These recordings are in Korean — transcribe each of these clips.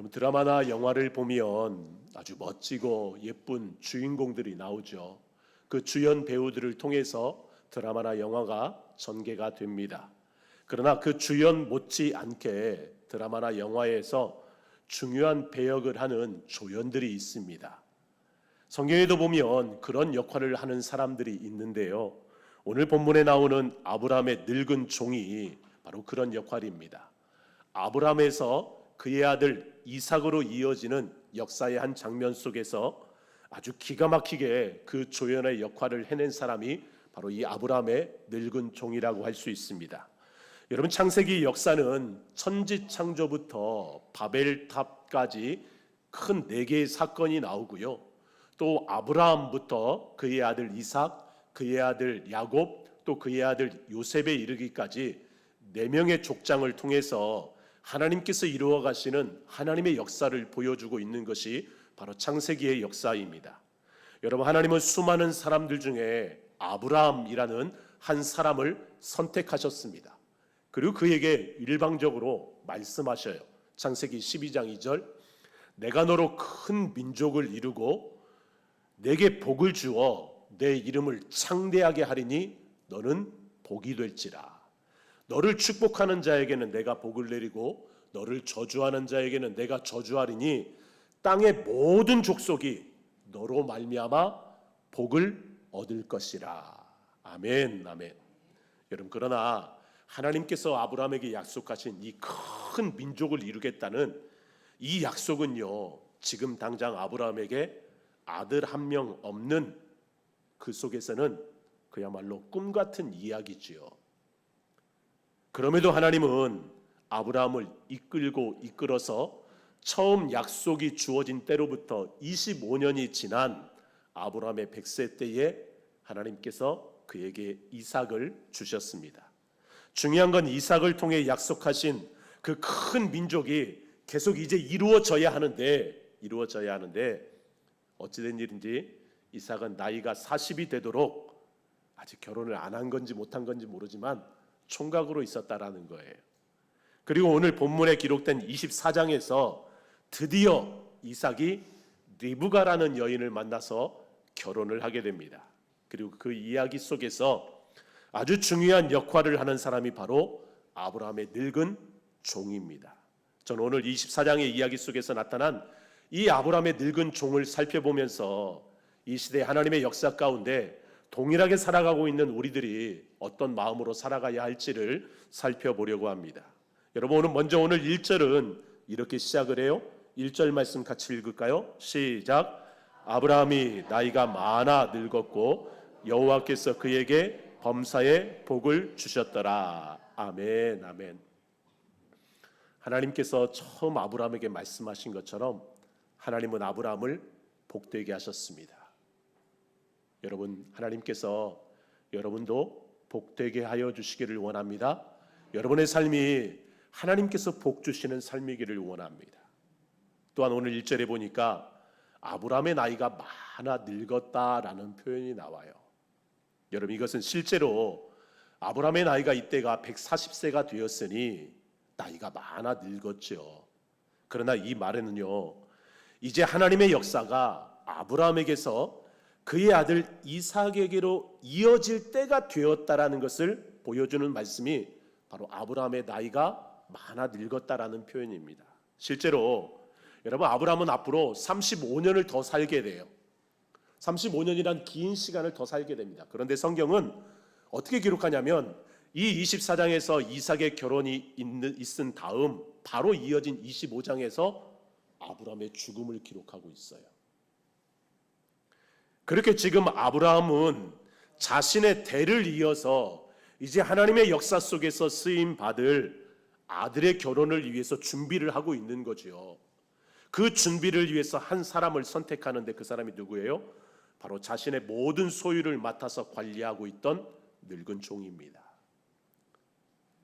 여러분, 드라마나 영화를 보면 아주 멋지고 예쁜 주인공들이 나오죠. 그 주연 배우들을 통해서 드라마나 영화가 전개가 됩니다. 그러나 그 주연 못지않게 드라마나 영화에서 중요한 배역을 하는 조연들이 있습니다. 성경에도 보면 그런 역할을 하는 사람들이 있는데요, 오늘 본문에 나오는 아브라함의 늙은 종이 바로 그런 역할입니다. 아브라함에서 그의 아들 이삭으로 이어지는 역사의 한 장면 속에서 아주 기가 막히게 그 조연의 역할을 해낸 사람이 바로 이 아브라함의 늙은 종이라고 할 수 있습니다. 여러분, 창세기 역사는 천지창조부터 바벨탑까지 큰 4개의 사건이 나오고요, 또 아브라함부터 그의 아들 이삭, 그의 아들 야곱, 또 그의 아들 요셉에 이르기까지 4명의 족장을 통해서 하나님께서 이루어 가시는 하나님의 역사를 보여주고 있는 것이 바로 창세기의 역사입니다. 여러분, 하나님은 수많은 사람들 중에 아브라함이라는 한 사람을 선택하셨습니다. 그리고 그에게 일방적으로 말씀하셔요. 창세기 12장 2절, 내가 너로 큰 민족을 이루고 내게 복을 주어 내 이름을 창대하게 하리니 너는 복이 될지라. 너를 축복하는 자에게는 내가 복을 내리고 너를 저주하는 자에게는 내가 저주하리니 땅의 모든 족속이 너로 말미암아 복을 얻을 것이라. 아멘, 아멘. 여러분, 그러나 하나님께서 아브라함에게 약속하신 이 큰 민족을 이루겠다는 이 약속은요, 지금 당장 아브라함에게 아들 한 명 없는 그 속에서는 그야말로 꿈 같은 이야기지요. 그럼에도 하나님은 아브라함을 이끌어서 처음 약속이 주어진 때로부터 25년이 지난 아브라함의 100세 때에 하나님께서 그에게 이삭을 주셨습니다. 중요한 건 이삭을 통해 약속하신 그 큰 민족이 계속 이제 이루어져야 하는데 어찌된 일인지 이삭은 나이가 40이 되도록 아직 결혼을 안 한 건지 못한 건지 모르지만 총각으로 있었다라는 거예요. 그리고 오늘 본문에 기록된 24장에서 드디어 이삭이 리브가라는 여인을 만나서 결혼을 하게 됩니다. 그리고 그 이야기 속에서 아주 중요한 역할을 하는 사람이 바로 아브라함의 늙은 종입니다. 저는 오늘 24장의 이야기 속에서 나타난 이 아브라함의 늙은 종을 살펴보면서 이 시대 하나님의 역사 가운데 동일하게 살아가고 있는 우리들이 어떤 마음으로 살아가야 할지를 살펴보려고 합니다. 여러분, 먼저 오늘 1절은 이렇게 시작을 해요. 1절 말씀 같이 읽을까요? 시작. 아브라함이 나이가 많아 늙었고 여호와께서 그에게 범사에 복을 주셨더라. 아멘, 아멘. 하나님께서 처음 아브라함에게 말씀하신 것처럼 하나님은 아브라함을 복되게 하셨습니다. 여러분, 하나님께서 여러분도 복되게 하여 주시기를 원합니다. 여러분의 삶이 하나님께서 복 주시는 삶이기를 원합니다. 또한 오늘 1절에 보니까 아브라함의 나이가 많아 늙었다라는 표현이 나와요. 여러분, 이것은 실제로 아브라함의 나이가 이때가 140세가 되었으니 나이가 많아 늙었죠. 그러나 이 말에는요, 이제 하나님의 역사가 아브라함에게서 그의 아들 이삭에게로 이어질 때가 되었다라는 것을 보여주는 말씀이 바로 아브라함의 나이가 많아 늙었다라는 표현입니다. 실제로 여러분, 아브라함은 앞으로 35년을 더 살게 돼요. 35년이란 긴 시간을 더 살게 됩니다. 그런데 성경은 어떻게 기록하냐면 이 24장에서 이삭의 결혼이 있은 다음 바로 이어진 25장에서 아브라함의 죽음을 기록하고 있어요. 그렇게 지금 아브라함은 자신의 대를 이어서 이제 하나님의 역사 속에서 쓰임 받을 아들의 결혼을 위해서 준비를 하고 있는 거죠. 그 준비를 위해서 한 사람을 선택하는데 그 사람이 누구예요? 바로 자신의 모든 소유를 맡아서 관리하고 있던 늙은 종입니다.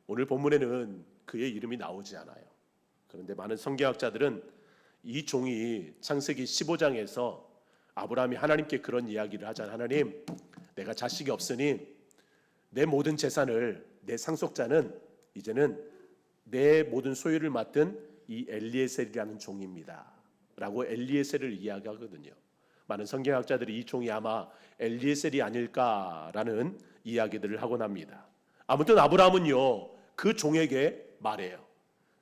오늘 본문에는 그의 이름이 나오지 않아요. 그런데 많은 성경학자들은 이 종이 창세기 15장에서 아브라함이 하나님께 그런 이야기를 하잖아요. 하나님, 내가 자식이 없으니 내 모든 재산을, 내 상속자는 이제는 내 모든 소유를 맡은 이 엘리에셀이라는 종입니다 라고 엘리에셀을 이야기하거든요. 많은 성경학자들이 이 종이 아마 엘리에셀이 아닐까라는 이야기들을 하곤 합니다. 아무튼 아브라함은요 그 종에게 말해요.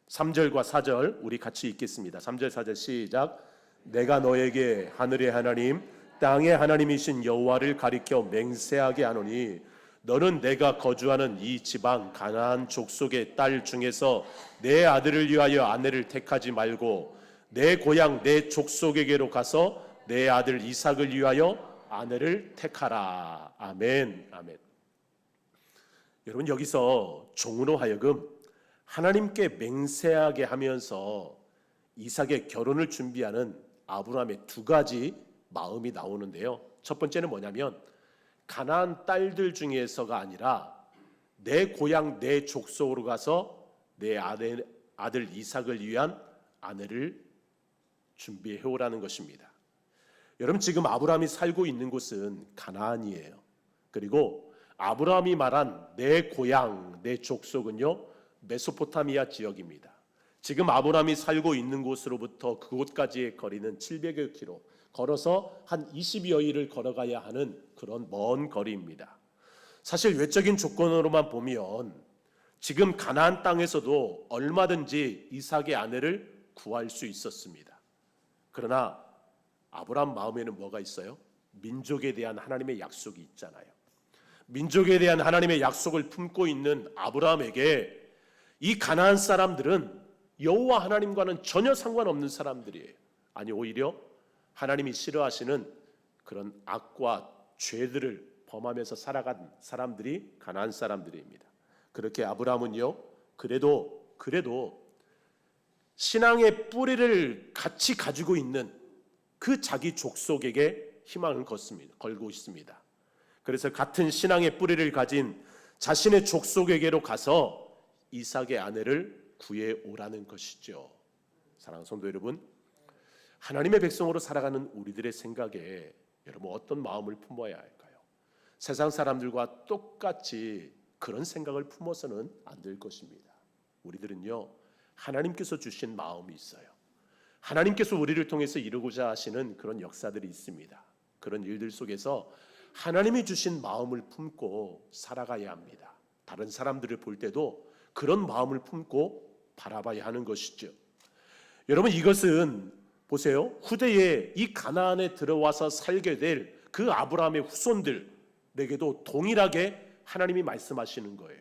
3절과 4절 우리 같이 읽겠습니다. 3절 4절 시작. 내가 너에게 하늘의 하나님 땅의 하나님이신 여호와를 가리켜 맹세하게 하노니 너는 내가 거주하는 이 지방 가나안 족속의 딸 중에서 내 아들을 위하여 아내를 택하지 말고 내 고향 내 족속에게로 가서 내 아들 이삭을 위하여 아내를 택하라. 아멘. 아멘. 여러분 여기서 종으로 하여금 하나님께 맹세하게 하면서 이삭의 결혼을 준비하는 아브라함의 두 가지 마음이 나오는데요. 첫 번째는 뭐냐면 가나안 딸들 중에서가 아니라 내 고향 내 족속으로 가서 내 아들 이삭을 위한 아내를 준비해오라는 것입니다. 여러분 지금 아브라함이 살고 있는 곳은 가나안이에요. 그리고 아브라함이 말한 내 고향 내 족속은요 메소포타미아 지역입니다. 지금 아브라함이 살고 있는 곳으로부터 그곳까지의 거리는 700여 킬로, 걸어서 한 20여일을 걸어가야 하는 그런 먼 거리입니다. 사실 외적인 조건으로만 보면 지금 가나안 땅에서도 얼마든지 이삭의 아내를 구할 수 있었습니다. 그러나 아브라함 마음에는 뭐가 있어요? 민족에 대한 하나님의 약속이 있잖아요. 민족에 대한 하나님의 약속을 품고 있는 아브라함에게 이 가나안 사람들은 여호와 하나님과는 전혀 상관없는 사람들이에요. 아니 오히려 하나님이 싫어하시는 그런 악과 죄들을 범하면서 살아간 사람들이 가나안 사람들입니다. 그렇게 아브라함은요 그래도 신앙의 뿌리를 같이 가지고 있는 그 자기 족속에게 희망을 걸고 있습니다. 그래서 같은 신앙의 뿌리를 가진 자신의 족속에게로 가서 이삭의 아내를 구해 오라는 것이죠. 사랑하는 성도 여러분, 하나님의 백성으로 살아가는 우리들의 생각에 여러분 어떤 마음을 품어야 할까요? 세상 사람들과 똑같이 그런 생각을 품어서는 안 될 것입니다. 우리들은요 하나님께서 주신 마음이 있어요. 하나님께서 우리를 통해서 이루고자 하시는 그런 역사들이 있습니다. 그런 일들 속에서 하나님이 주신 마음을 품고 살아가야 합니다. 다른 사람들을 볼 때도 그런 마음을 품고 바라봐야 하는 것이죠. 여러분 이것은 보세요. 후대에 이 가나안에 들어와서 살게 될 그 아브라함의 후손들에게도 동일하게 하나님이 말씀하시는 거예요.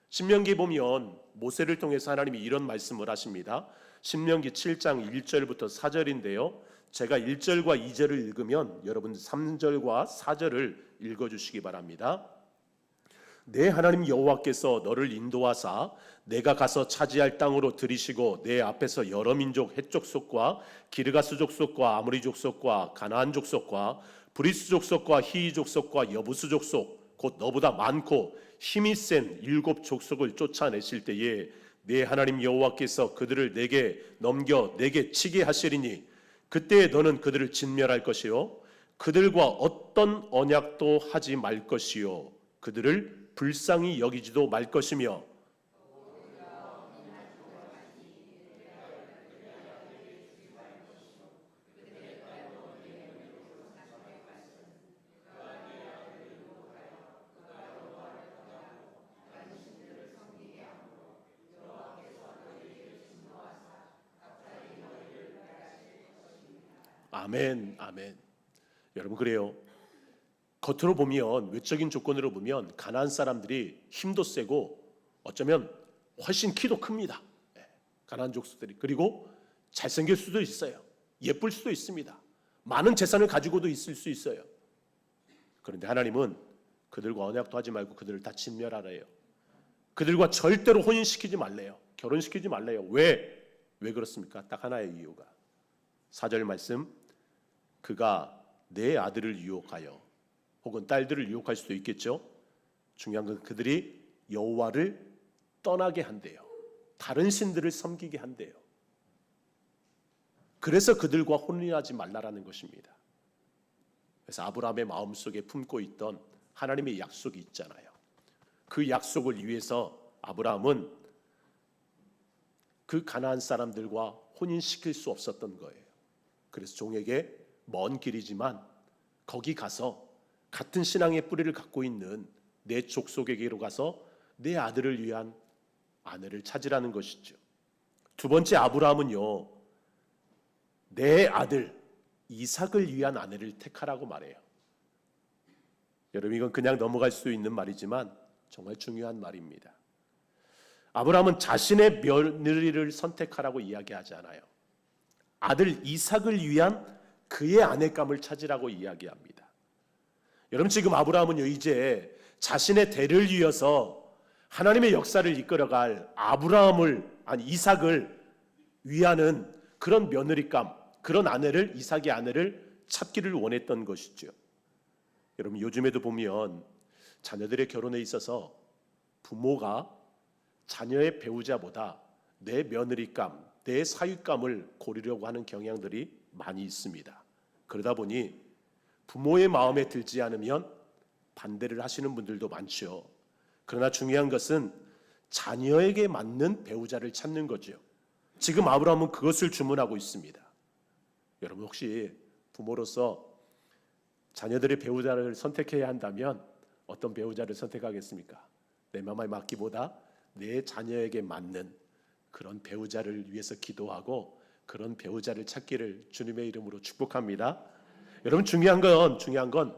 신명기 보면 모세를 통해서 하나님이 이런 말씀을 하십니다. 신명기 7장 1절부터 4절인데요. 제가 1절과 2절을 읽으면 여러분 3절과 4절을 읽어주시기 바랍니다. 내 하나님 여호와께서 너를 인도하사 내가 가서 차지할 땅으로 들이시고 내 앞에서 여러 민족 헷 족속과 기르가스 족속과 아모리 족속과 가나안 족속과 브리스 족속과 히이 족속과 여부스 족속 곧 너보다 많고 힘이 센 7 족속을 쫓아내실 때에 내 하나님 여호와께서 그들을 내게 넘겨 내게 치게 하시리니 그때에 너는 그들을 진멸할 것이요 그들과 어떤 언약도 하지 말 것이요 그들을 불쌍히 여기지도 말 것이며 아멘, 아멘. 여러분 그래요. 겉으로 보면 외적인 조건으로 보면 가나안 사람들이 힘도 세고 어쩌면 훨씬 키도 큽니다. 가나안 족속들이 그리고 잘생길 수도 있어요. 예쁠 수도 있습니다. 많은 재산을 가지고도 있을 수 있어요. 그런데 하나님은 그들과 언약도 하지 말고 그들을 다 진멸하래요. 그들과 절대로 혼인시키지 말래요. 결혼시키지 말래요. 왜 그렇습니까? 딱 하나의 이유가 4절 말씀 그가 내 아들을 유혹하여 혹은 딸들을 유혹할 수도 있겠죠. 중요한 건 그들이 여호와를 떠나게 한대요. 다른 신들을 섬기게 한대요. 그래서 그들과 혼인하지 말라라는 것입니다. 그래서 아브라함의 마음속에 품고 있던 하나님의 약속이 있잖아요. 그 약속을 위해서 아브라함은 그 가나안 사람들과 혼인시킬 수 없었던 거예요. 그래서 종에게 먼 길이지만 거기 가서 같은 신앙의 뿌리를 갖고 있는 내 족속에게로 가서 내 아들을 위한 아내를 찾으라는 것이죠. 두 번째, 아브라함은요, 내 아들 이삭을 위한 아내를 택하라고 말해요. 여러분, 이건 그냥 넘어갈 수 있는 말이지만 정말 중요한 말입니다. 아브라함은 자신의 며느리를 선택하라고 이야기하지 않아요. 아들 이삭을 위한 그의 아내감을 찾으라고 이야기합니다. 여러분, 지금 아브라함은요, 이제 자신의 대를 이어서 하나님의 역사를 이끌어갈 이삭을 위하는 그런 며느리감, 그런 아내를, 이삭의 아내를 찾기를 원했던 것이죠. 여러분, 요즘에도 보면 자녀들의 결혼에 있어서 부모가 자녀의 배우자보다 내 며느리감, 내 사윗감을 고르려고 하는 경향들이 많이 있습니다. 그러다 보니 부모의 마음에 들지 않으면 반대를 하시는 분들도 많죠. 그러나 중요한 것은 자녀에게 맞는 배우자를 찾는 거죠. 지금 아브라함은 그것을 주문하고 있습니다. 여러분, 혹시 부모로서 자녀들의 배우자를 선택해야 한다면 어떤 배우자를 선택하겠습니까? 내 마음에 맞기보다 내 자녀에게 맞는 그런 배우자를 위해서 기도하고 그런 배우자를 찾기를 주님의 이름으로 축복합니다. 여러분, 중요한 건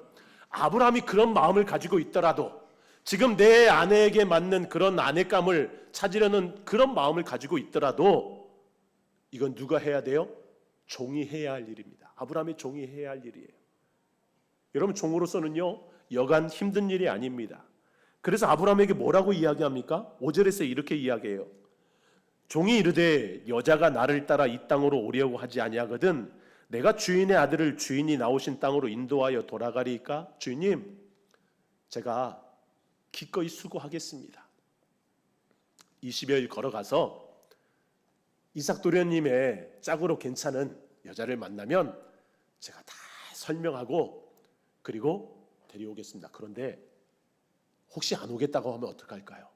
아브라함이 그런 마음을 가지고 있더라도, 지금 내 아내에게 맞는 그런 아내감을 찾으려는 그런 마음을 가지고 있더라도, 이건 누가 해야 돼요? 종이 해야 할 일입니다. 아브라함이 종이 해야 할 일이에요. 여러분, 종으로서는요, 여간 힘든 일이 아닙니다. 그래서 아브라함에게 뭐라고 이야기합니까? 5절에서 이렇게 이야기해요. 종이 이르되 여자가 나를 따라 이 땅으로 오려고 하지 아니하거든 내가 주인의 아들을 주인이 나오신 땅으로 인도하여 돌아가리이까? 주인님, 제가 기꺼이 수고하겠습니다. 20여일 걸어가서 이삭 도련님의 짝으로 괜찮은 여자를 만나면 제가 다 설명하고 그리고 데려오겠습니다. 그런데 혹시 안 오겠다고 하면 어떡할까요?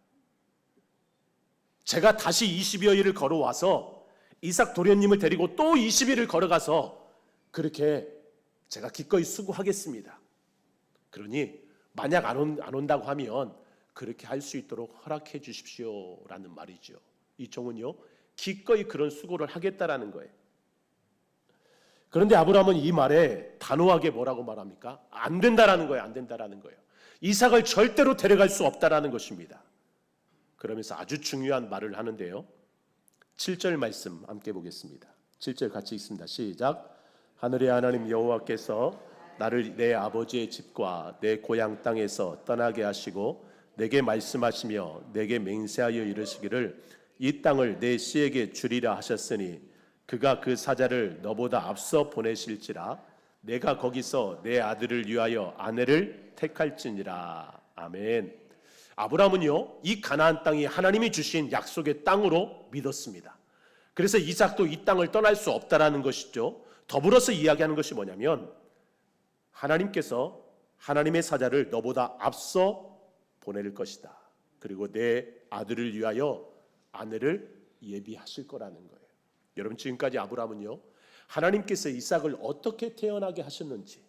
제가 다시 20여일을 걸어와서 이삭 도련님을 데리고 또 20일을 걸어가서 그렇게 제가 기꺼이 수고하겠습니다. 그러니 만약 안 온다고 하면 그렇게 할 수 있도록 허락해 주십시오라는 말이죠. 이 종은요, 기꺼이 그런 수고를 하겠다라는 거예요. 그런데 아브라함은 이 말에 단호하게 뭐라고 말합니까? 안 된다라는 거예요. 안 된다라는 거예요. 이삭을 절대로 데려갈 수 없다라는 것입니다. 그러면서 아주 중요한 말을 하는데요. 7절 말씀 함께 보겠습니다. 7절 같이 읽습니다. 시작. 하늘의 하나님 여호와께서 나를 내 아버지의 집과 내 고향 땅에서 떠나게 하시고 내게 말씀하시며 내게 맹세하여 이르시기를 이 땅을 내 씨에게 주리라 하셨으니 그가 그 사자를 너보다 앞서 보내실지라 내가 거기서 내 아들을 위하여 아내를 택할지니라. 아멘. 아브라함은요, 이 가나안 땅이 하나님이 주신 약속의 땅으로 믿었습니다. 그래서 이삭도 이 땅을 떠날 수 없다라는 것이죠. 더불어서 이야기하는 것이 뭐냐면 하나님께서 하나님의 사자를 너보다 앞서 보낼 것이다. 그리고 내 아들을 위하여 아내를 예비하실 거라는 거예요. 여러분, 지금까지 아브라함은요, 하나님께서 이삭을 어떻게 태어나게 하셨는지,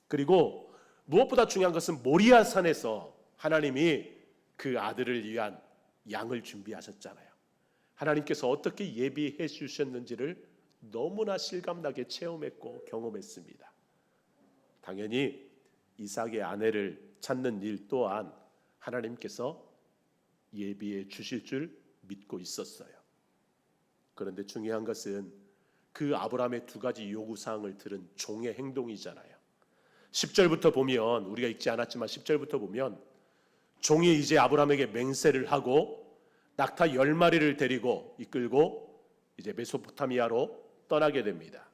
그리고 무엇보다 중요한 것은 모리아 산에서 하나님이 그 아들을 위한 양을 준비하셨잖아요. 하나님께서 어떻게 예비해 주셨는지를 너무나 실감나게 체험했고 경험했습니다. 당연히 이삭의 아내를 찾는 일 또한 하나님께서 예비해 주실 줄 믿고 있었어요. 그런데 중요한 것은 그 아브라함의 두 가지 요구사항을 들은 종의 행동이잖아요. 10절부터 보면, 우리가 읽지 않았지만 10절부터 보면 종이 이제 아브라함에게 맹세를 하고 낙타 10마리를 데리고 이끌고 이제 메소포타미아로 떠나게 됩니다.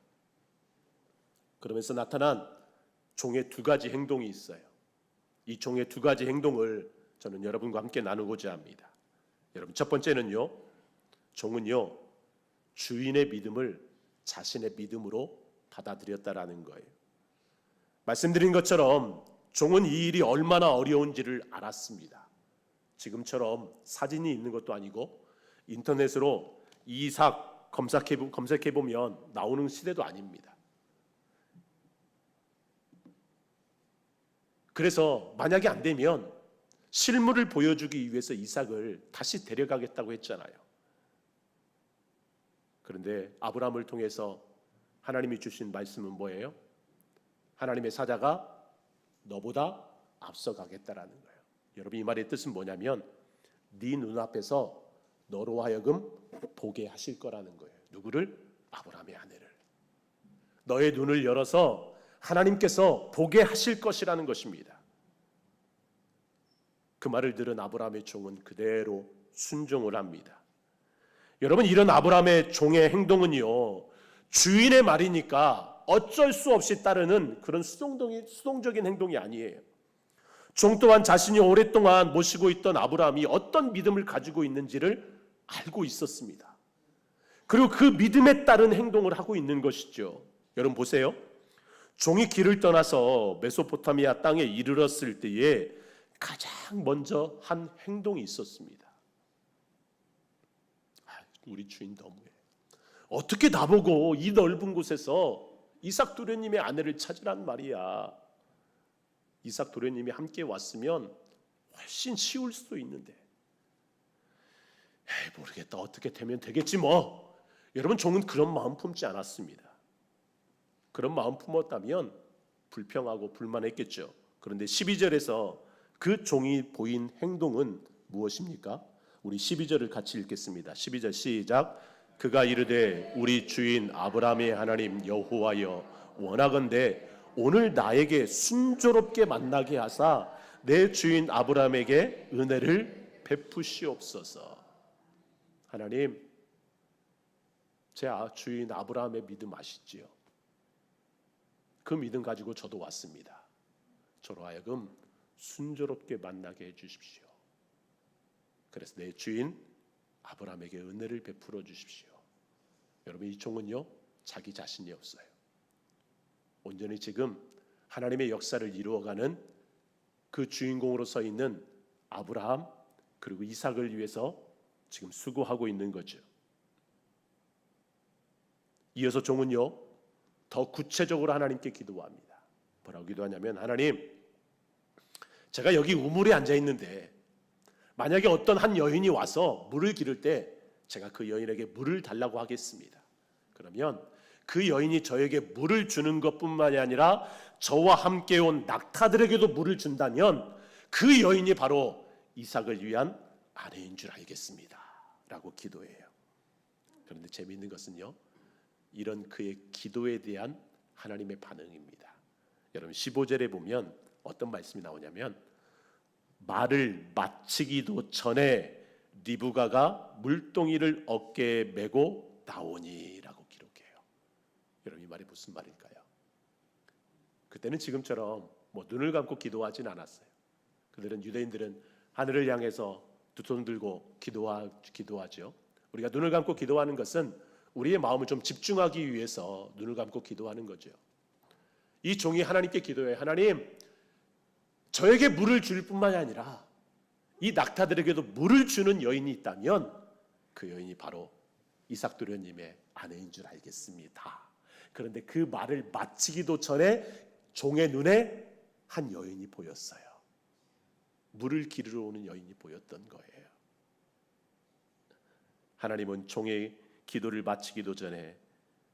그러면서 나타난 종의 두 가지 행동이 있어요. 이 종의 두 가지 행동을 저는 여러분과 함께 나누고자 합니다. 여러분, 첫 번째는요, 종은요, 주인의 믿음을 자신의 믿음으로 받아들였다라는 거예요. 말씀드린 것처럼 종은 이 일이 얼마나 어려운지를 알았습니다. 지금처럼 사진이 있는 것도 아니고 인터넷으로 이삭 검색해 보면 나오는 시대도 아닙니다. 그래서 만약에 안 되면 실물을 보여주기 위해서 이삭을 다시 데려가겠다고 했잖아요. 그런데 아브라함을 통해서 하나님이 주신 말씀은 뭐예요? 하나님의 사자가 너보다 앞서가겠다라는 거예요. 여러분, 이 말의 뜻은 뭐냐면 네 눈앞에서 너로 하여금 보게 하실 거라는 거예요. 누구를? 아브라함의 아내를. 너의 눈을 열어서 하나님께서 보게 하실 것이라는 것입니다. 그 말을 들은 아브라함의 종은 그대로 순종을 합니다. 여러분, 이런 아브라함의 종의 행동은요, 주인의 말이니까 어쩔 수 없이 따르는 그런 수동적인 행동이 아니에요. 종 또한 자신이 오랫동안 모시고 있던 아브라함이 어떤 믿음을 가지고 있는지를 알고 있었습니다. 그리고 그 믿음에 따른 행동을 하고 있는 것이죠. 여러분 보세요. 종이 길을 떠나서 메소포타미아 땅에 이르렀을 때에 가장 먼저 한 행동이 있었습니다. 우리 주인 너무해. 어떻게 나보고 이 넓은 곳에서 이삭 도련님의 아내를 찾으란 말이야. 이삭 도련님이 함께 왔으면 훨씬 쉬울 수도 있는데. 모르겠다. 어떻게 되면 되겠지 뭐. 여러분, 종은 그런 마음 품지 않았습니다. 그런 마음 품었다면 불평하고 불만했겠죠. 그런데 12절에서 그 종이 보인 행동은 무엇입니까? 우리 12절을 같이 읽겠습니다. 12절 시작. 그가 이르되 우리 주인 아브라함의 하나님 여호와여 원하건대 오늘 나에게 순조롭게 만나게 하사 내 주인 아브라함에게 은혜를 베푸시옵소서. 하나님, 제 주인 아브라함의 믿음 아시지요? 그 믿음 가지고 저도 왔습니다. 저로 하여금 순조롭게 만나게 해주십시오. 그래서 내 주인 아브라함에게 은혜를 베풀어 주십시오. 여러분, 이 종은요 자기 자신이 없어요. 온전히 지금 하나님의 역사를 이루어가는 그 주인공으로 서 있는 아브라함 그리고 이삭을 위해서 지금 수고하고 있는 거죠. 이어서 종은요 더 구체적으로 하나님께 기도합니다. 뭐라고 기도하냐면, 하나님, 제가 여기 우물에 앉아 있는데 만약에 어떤 한 여인이 와서 물을 기를 때 제가 그 여인에게 물을 달라고 하겠습니다. 그러면 그 여인이 저에게 물을 주는 것뿐만이 아니라 저와 함께 온 낙타들에게도 물을 준다면 그 여인이 바로 이삭을 위한 아내인 줄 알겠습니다 라고 기도해요. 그런데 재미있는 것은요, 이런 그의 기도에 대한 하나님의 반응입니다. 여러분 15절에 보면 어떤 말씀이 나오냐면, 말을 마치기도 전에 리브가가 물동이를 어깨에 메고 나오니라고 기록해요. 여러분, 이 말이 무슨 말일까요? 그때는 지금처럼 눈을 감고 기도하진 않았어요. 그들은, 유대인들은 하늘을 향해서 두 손 들고 기도하죠. 우리가 눈을 감고 기도하는 것은 우리의 마음을 좀 집중하기 위해서 눈을 감고 기도하는 거죠. 이 종이 하나님께 기도해요. 하나님, 저에게 물을 줄 뿐만이 아니라 이 낙타들에게도 물을 주는 여인이 있다면 그 여인이 바로 이삭 도련님의 아내인 줄 알겠습니다. 그런데 그 말을 마치기도 전에 종의 눈에 한 여인이 보였어요. 물을 기르러 오는 여인이 보였던 거예요. 하나님은 종의 기도를 마치기도 전에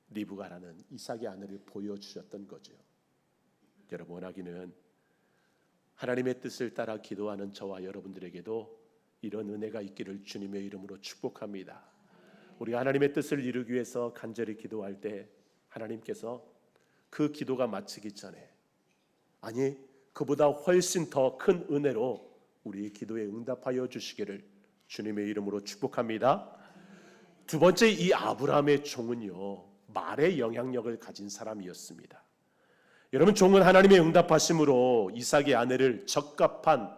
리브가라는 이삭의 아내를 보여주셨던 거죠. 여러분, 원하기는 하나님의 뜻을 따라 기도하는 저와 여러분들에게도 이런 은혜가 있기를 주님의 이름으로 축복합니다. 우리가 하나님의 뜻을 이루기 위해서 간절히 기도할 때 하나님께서 그 기도가 마치기 전에, 아니 그보다 훨씬 더 큰 은혜로 우리의 기도에 응답하여 주시기를 주님의 이름으로 축복합니다. 두 번째, 이 아브라함의 종은요 말의 영향력을 가진 사람이었습니다. 여러분, 종은 하나님의 응답하심으로 이삭의 아내를 적합한,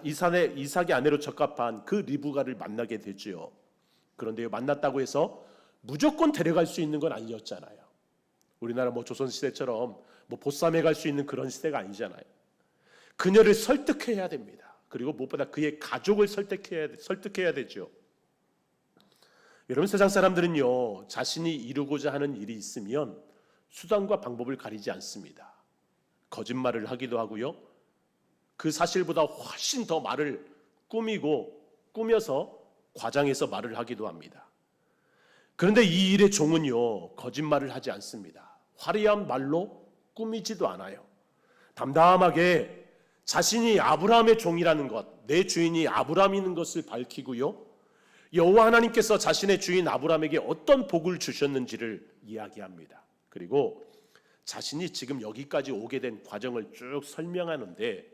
이삭의 아내로 적합한 그 리브가를 만나게 되지요. 그런데 만났다고 해서 무조건 데려갈 수 있는 건 아니었잖아요. 우리나라 조선 시대처럼 보쌈에 갈 수 있는 그런 시대가 아니잖아요. 그녀를 설득해야 됩니다. 그리고 무엇보다 그의 가족을 설득해야 되죠. 여러분, 세상 사람들은요, 자신이 이루고자 하는 일이 있으면 수단과 방법을 가리지 않습니다. 거짓말을 하기도 하고요, 그 사실보다 훨씬 더 말을 꾸며서 과장해서 말을 하기도 합니다. 그런데 이 일의 종은요, 거짓말을 하지 않습니다. 화려한 말로 꾸미지도 않아요. 담담하게 자신이 아브라함의 종이라는 것, 내 주인이 아브라함이는 것을 밝히고요, 여호와 하나님께서 자신의 주인 아브라함에게 어떤 복을 주셨는지를 이야기합니다. 그리고 자신이 지금 여기까지 오게 된 과정을 쭉 설명하는데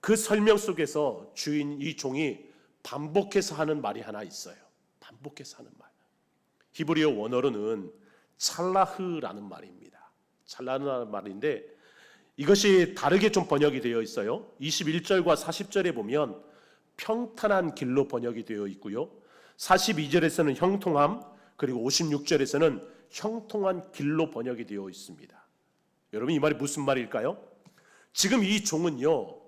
그 설명 속에서 이 종이 반복해서 하는 말이 하나 있어요. 반복해서 하는 말. 히브리어 원어로는 찰라흐라는 말입니다. 찰라흐라는 말인데 이것이 다르게 좀 번역이 되어 있어요. 21절과 40절에 보면 평탄한 길로 번역이 되어 있고요, 42절에서는 형통함, 그리고 56절에서는 형통한 길로 번역이 되어 있습니다. 여러분, 이 말이 무슨 말일까요? 지금 이 종은요,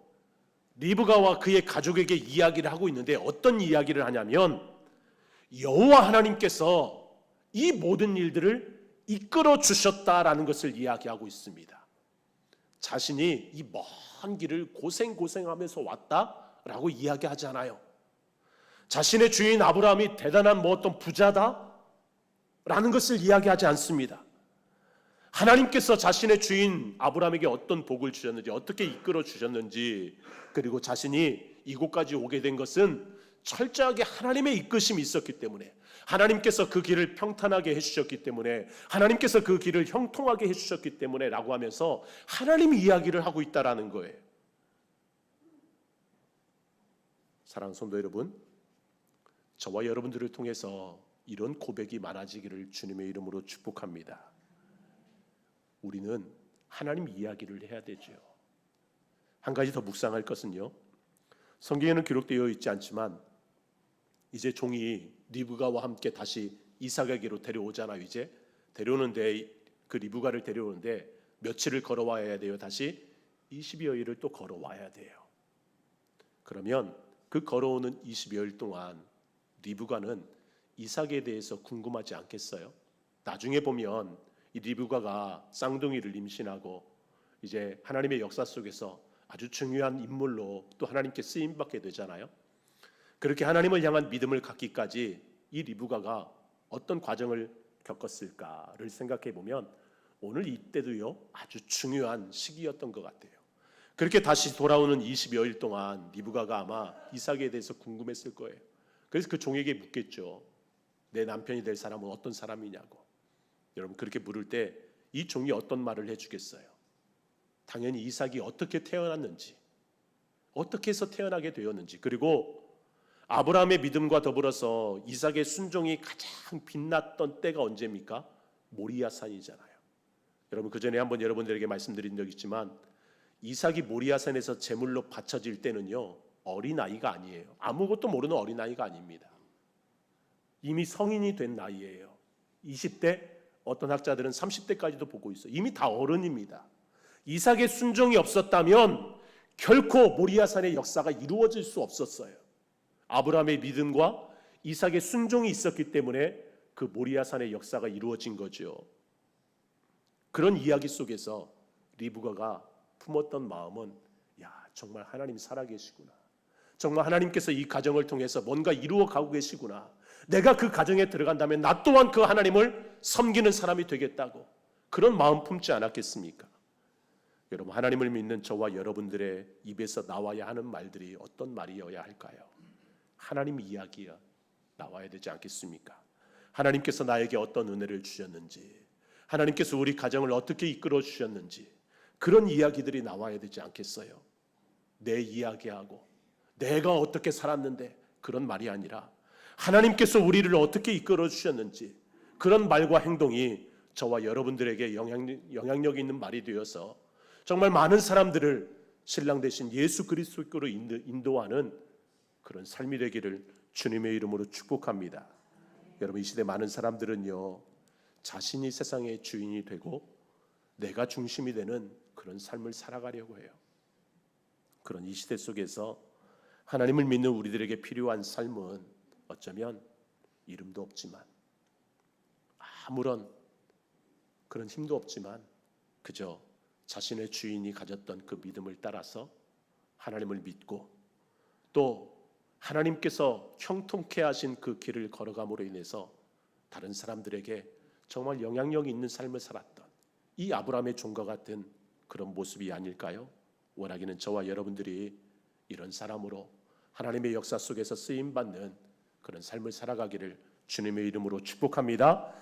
리브가와 그의 가족에게 이야기를 하고 있는데 어떤 이야기를 하냐면 여호와 하나님께서 이 모든 일들을 이끌어 주셨다라는 것을 이야기하고 있습니다. 자신이 이 먼 길을 고생하면서 왔다라고 이야기하지 않아요. 자신의 주인 아브라함이 대단한 어떤 부자다라는 것을 이야기하지 않습니다. 하나님께서 자신의 주인 아브라함에게 어떤 복을 주셨는지, 어떻게 이끌어 주셨는지, 그리고 자신이 이곳까지 오게 된 것은 철저하게 하나님의 이끄심이 있었기 때문에, 하나님께서 그 길을 평탄하게 해주셨기 때문에, 하나님께서 그 길을 형통하게 해주셨기 때문에 라고 하면서 하나님이 이야기를 하고 있다라는 거예요. 사랑하는 성도 여러분, 저와 여러분들을 통해서 이런 고백이 많아지기를 주님의 이름으로 축복합니다. 우리는 하나님 이야기를 해야 되죠. 한 가지 더 묵상할 것은요, 성경에는 기록되어 있지 않지만 이제 종이 리브가와 함께 다시 이삭에게로 데려오잖아요. 이제 데려오는데, 그 리브가를 데려오는데 며칠을 걸어와야 돼요. 다시 20여일을 또 걸어와야 돼요. 그러면 그 걸어오는 20여일 동안 리브가는 이삭에 대해서 궁금하지 않겠어요? 나중에 보면 이 리브가가 쌍둥이를 임신하고 이제 하나님의 역사 속에서 아주 중요한 인물로 또 하나님께 쓰임받게 되잖아요. 그렇게 하나님을 향한 믿음을 갖기까지 이 리브가가 어떤 과정을 겪었을까를 생각해 보면 오늘 이때도요, 아주 중요한 시기였던 것 같아요. 그렇게 다시 돌아오는 20여일 동안 리브가가 아마 이삭에 대해서 궁금했을 거예요. 그래서 그 종에게 묻겠죠. 내 남편이 될 사람은 어떤 사람이냐고. 여러분, 그렇게 물을 때 이 종이 어떤 말을 해주겠어요? 당연히 이삭이 어떻게 태어났는지, 어떻게 해서 태어나게 되었는지, 그리고 아브라함의 믿음과 더불어서 이삭의 순종이 가장 빛났던 때가 언제입니까? 모리아산이잖아요. 여러분, 그 전에 한번 여러분들에게 말씀드린 적 있지만 이삭이 모리아산에서 제물로 바쳐질 때는요, 어린아이가 아니에요. 아무것도 모르는 어린아이가 아닙니다. 이미 성인이 된 나이예요. 20대, 어떤 학자들은 30대까지도 보고 있어요. 이미 다 어른입니다. 이삭의 순종이 없었다면 결코 모리아산의 역사가 이루어질 수 없었어요. 아브라함의 믿음과 이삭의 순종이 있었기 때문에 그 모리아산의 역사가 이루어진 거죠. 그런 이야기 속에서 리브가가 품었던 마음은, 야, 정말 하나님 살아계시구나. 정말 하나님께서 이 가정을 통해서 뭔가 이루어 가고 계시구나. 내가 그 가정에 들어간다면 나 또한 그 하나님을 섬기는 사람이 되겠다고, 그런 마음 품지 않았겠습니까? 여러분, 하나님을 믿는 저와 여러분들의 입에서 나와야 하는 말들이 어떤 말이어야 할까요? 하나님 이야기가 나와야 되지 않겠습니까? 하나님께서 나에게 어떤 은혜를 주셨는지, 하나님께서 우리 가정을 어떻게 이끌어 주셨는지, 그런 이야기들이 나와야 되지 않겠어요? 내 이야기하고 내가 어떻게 살았는데 그런 말이 아니라 하나님께서 우리를 어떻게 이끌어 주셨는지, 그런 말과 행동이 저와 여러분들에게 영향력 있는 말이 되어서 정말 많은 사람들을 신랑 되신 예수 그리스도로 인도하는 그런 삶이 되기를 주님의 이름으로 축복합니다. 여러분, 이 시대 많은 사람들은요, 자신이 세상의 주인이 되고 내가 중심이 되는 그런 삶을 살아가려고 해요. 그런 이 시대 속에서 하나님을 믿는 우리들에게 필요한 삶은 어쩌면 이름도 없지만 아무런 그런 힘도 없지만 그저 자신의 주인이 가졌던 그 믿음을 따라서 하나님을 믿고 또 하나님께서 형통케 하신 그 길을 걸어감으로 인해서 다른 사람들에게 정말 영향력 있는 삶을 살았던 이 아브라함의 종과 같은 그런 모습이 아닐까요? 원하기는 저와 여러분들이 이런 사람으로 하나님의 역사 속에서 쓰임받는 그런 삶을 살아가기를 주님의 이름으로 축복합니다.